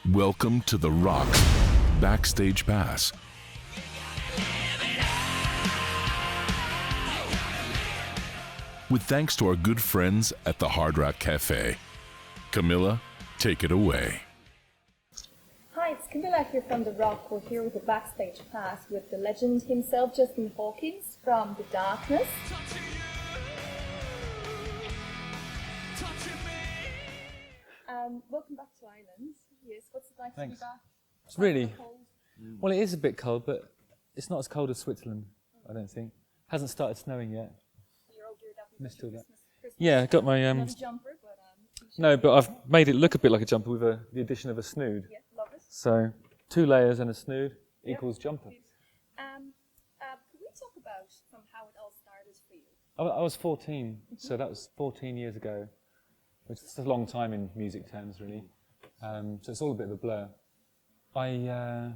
Welcome to the Rock Backstage Pass. With thanks to our good friends at the Hard Rock Cafe. Camilla, take it away. Hi, it's Camilla here from The Rock. We're here with the Backstage Pass with the legend himself, Justin Hawkins from The Darkness. Welcome back to Ireland. Yes, what's it like to be back? It's really, well, it is a bit cold, but it's not as cold as Switzerland, I don't think. Hasn't started snowing yet. You're all geared up. Missed all that. Christmas. Yeah, I got my Not a jumper, but no, but I've made it look a bit like a jumper with the addition of a snood. yeah, love it. So 2 layers and a snood equals jumper. Could we talk about from how it all started for you? I was 14, so that was 14 years ago, which is a long time in music terms, really. So it's all a bit of a blur. My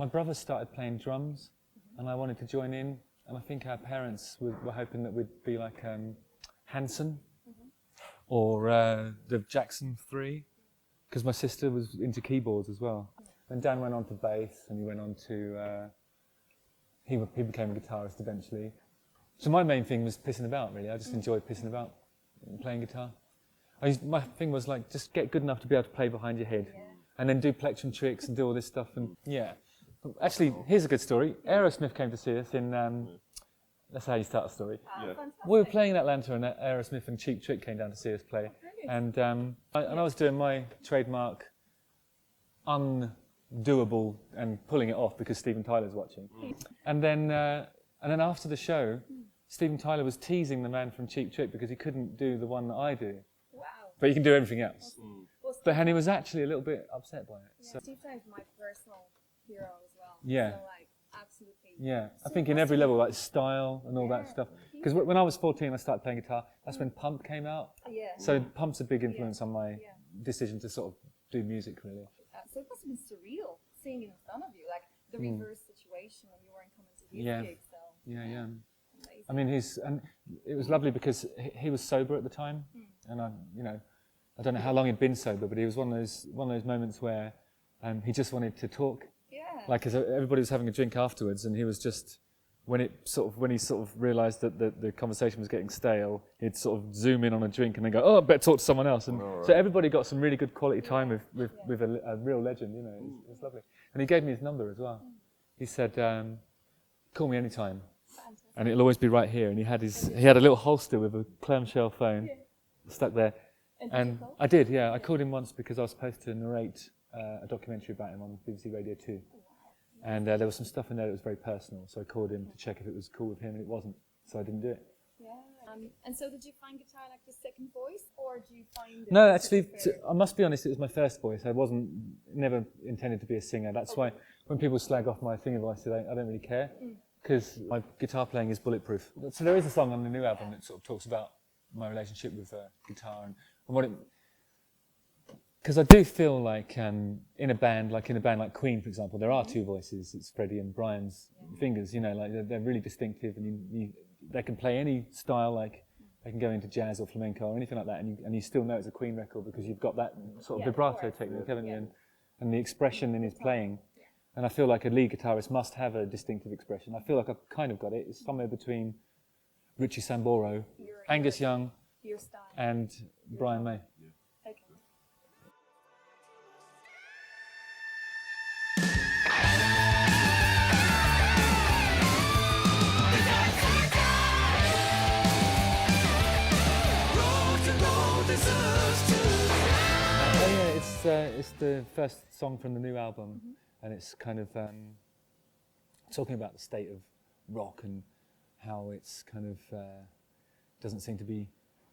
brother started playing drums, and I wanted to join in. And I think our parents were hoping that we'd be like Hanson or the Jackson 3, because my sister was into keyboards as well. And Dan went on to bass, and he went on to he became a guitarist eventually. So my main thing was pissing about, really. I just enjoyed pissing about and playing guitar. My thing was like, just get good enough to be able to play behind your head, and then do plectrum tricks and do all this stuff. And yeah, actually, here's a good story. Aerosmith came to see us in. That's how you start a story. We were playing in Atlanta, and Aerosmith and Cheap Trick came down to see us play. And I was doing my trademark undoable and pulling it off because Steven Tyler's watching. And then after the show, Steven Tyler was teasing the man from Cheap Trick because he couldn't do the one that I do. Wow. But he can do everything else. But he was actually a little bit upset by it. Yeah, So. Steve Tyler's my personal hero as well. Yeah. So, like, absolutely. Yeah, I think in every level, like style and all that stuff. Because when I was 14, I started playing guitar. That's when Pump came out. Yeah. So Pump's a big influence on my decision to sort of do music, really. So it must have been surreal seeing it in front of you, like the reverse situation when you weren't coming to his Yeah. gig. So Yeah. amazing. I mean, and it was lovely because he was sober at the time, and I don't know how long he'd been sober, but he was one of those moments where he just wanted to talk. Yeah. Like, as everybody was having a drink afterwards, and he was just, when he sort of realised that the conversation was getting stale, he'd sort of zoom in on a drink and then go, oh, I better talk to someone else. And so everybody got some really good quality time with a real legend, it was lovely. And he gave me his number as well. He said, call me anytime, and it'll always be right here. And he had a little holster with a clamshell phone stuck there. And I did, yeah. I called him once because I was supposed to narrate a documentary about him on BBC Radio 2. And there was some stuff in there that was very personal, so I called him to check if it was cool with him, and it wasn't, so I didn't do it. Yeah. And so did you find guitar like the second voice, or do you find it? No, actually, I must be honest, it was my first voice. I never intended to be a singer. That's why when people slag off my singer voice, I don't really care, because my guitar playing is bulletproof. So there is a song on the new album that sort of talks about my relationship with guitar and what it... Because I do feel like in a band like Queen, for example, there are 2 voices. It's Freddie and Brian's fingers. Like they're really distinctive, and they can play any style. Like they can go into jazz or flamenco or anything like that, and you still know it's a Queen record because you've got that sort of vibrato technique, haven't you? And the expression in his playing. And I feel like a lead guitarist must have a distinctive expression. I feel like I've kind of got it. It's somewhere between Richie Sambora, Angus Young, your style, and Brian May. Okay. It's the first song from the new album, and it's kind of talking about the state of rock and how it's kind of doesn't seem to be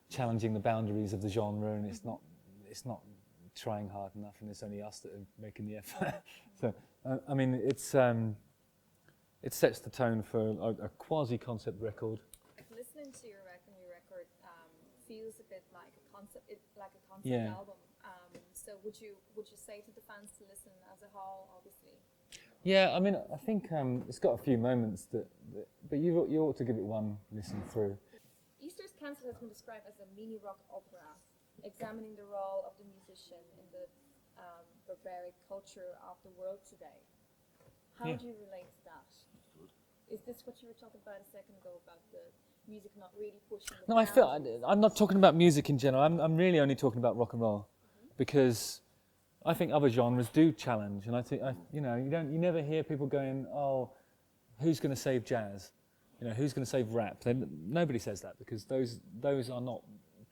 challenging the boundaries of the genre, and it's not trying hard enough, and it's only us that are making the effort. So I mean, it sets the tone for a quasi-concept record. Listening to your record feels a bit like a concept, album. So would you say to the fans to listen as a whole, obviously? Yeah, I mean, I think it's got a few moments but you ought to give it one listen through. Easter's Cancel has been described as a mini rock opera, examining the role of the musician in the barbaric culture of the world today. How do you relate to that? Is this what you were talking about a second ago about the music not really pushing the No, I'm not talking about music in general. I'm really only talking about rock and roll, because I think other genres do challenge, and I think you never hear people going, oh, who's going to save jazz? Who's going to save rap? Nobody says that, because those are not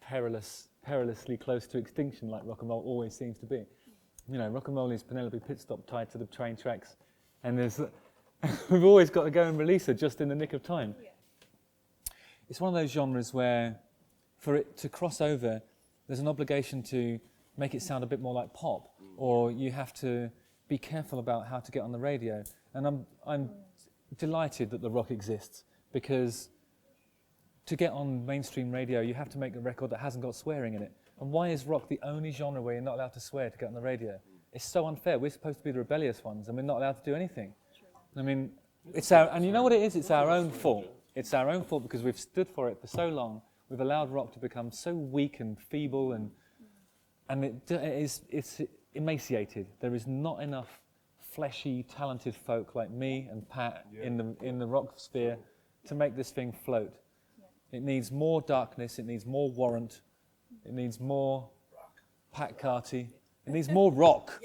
perilously close to extinction like rock and roll always seems to be. Rock and roll is Penelope Pitstop tied to the train tracks, and we've always got to go and release her just in the nick of time. Yeah. It's one of those genres where, for it to cross over, there's an obligation to make it sound a bit more like pop, or you have to be careful about how to get on the radio. And I'm delighted that the rock exists, because to get on mainstream radio, you have to make a record that hasn't got swearing in it. And why is rock the only genre where you're not allowed to swear to get on the radio? It's so unfair. We're supposed to be the rebellious ones, and we're not allowed to do anything. I mean, and you know what it is? It's our own fault. It's our own fault, because we've stood for it for so long. We've allowed rock to become so weak and feeble, and it's emaciated. There is not enough fleshy, talented folk like me and Pat in the rock sphere to make this thing float. It needs more Darkness. It needs more Warrant. It needs more Pat Carty. It needs more rock.